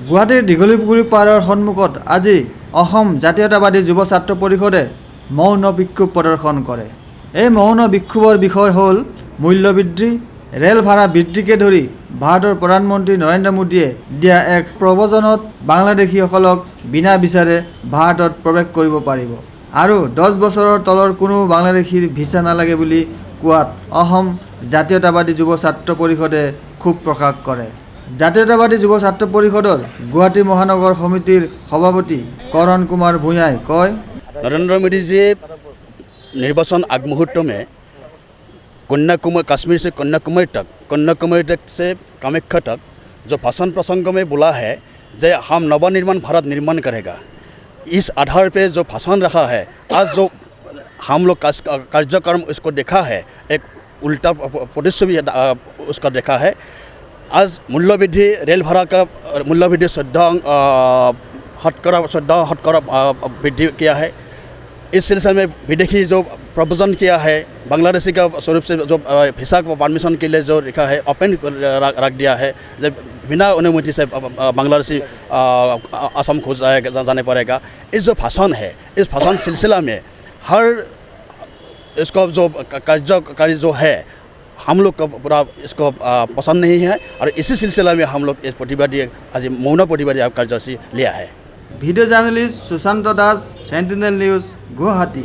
গুৱাহাটীৰ দীঘলীপুখুৰী পাৰৰ সন্মুখত আজি অসম জাতীয়তাবাদী যুৱ ছাত্ৰ পৰিষদে মৌন বিক্ষোভ প্ৰদৰ্শন কৰে। এই মৌন বিক্ষোভৰ বিষয় হ'ল মূল্যবৃদ্ধি, ৰেল ভাড়া বৃদ্ধিকে ধৰি ভাৰতৰ প্ৰধানমন্ত্ৰী নৰেন্দ্ৰ মোদীয়ে দিয়া এক প্ৰৱচনত বাংলাদেশীসকলক বিনা বিচাৰে ভাৰতত প্ৰৱেশ কৰিব পাৰিব আৰু 10 বছৰৰ তলৰ কোনো বাংলাদেশীৰ ভিছা নালাগে বুলি কোৱাত অসম জাতীয়তাবাদী যুৱ ছাত্ৰ পৰিষদে ক্ষোভ প্ৰকাশ কৰে। জাতীয়তাবাদী যুৱ ছাত্ৰ পৰিষদৰ গুৱাহাটী মহানগৰ সমিতিৰ সভাপতি करण कुमार भूयाई कय, नरेंद्र मोदी जी निर्वाचन आगमुहूर्त में कन्याकुमारी, कश्मीर से कन्याकुमारी तक से कामाख्या तक जो भाषण प्रसंग में बोला है कि हम नवनिर्माण भारत निर्माण करेगा, इस आधार पे जो भाषण रखा है, आज जो हम लोग कार्यक्रम इसको देखा है, एक उल्टा प्रदेश भी उसका देखा है। आज मूल्यवृद्धि, रेल भाड़ा का मूल्यवृद्धि 14 हटकरा वृद्धि किया है। इस सिलसिले में विदेशी जो प्रवचन किया है, बांग्लादेशी का स्वरूप से जो वीसा परमिशन के लिए जो लिखा है, ओपन रख दिया है, जब बिना अनुमति से बांग्लादेशी असम को जाने पड़ेगा। इस जो भाषण है, इस भाषण सिलसिला में हर इसको जो कार्यकारी जो है, हम लोग का पूरा इसको पसंद नहीं है और इसी सिलसिला में हम लोग इस प्रतिवादी आज मौन प्रतिवादी कार्यसूची लिया है। वीडियो जर्नलिस्ट सुशांत दास, सेंटिनेल न्यूज़, गुवाहाटी।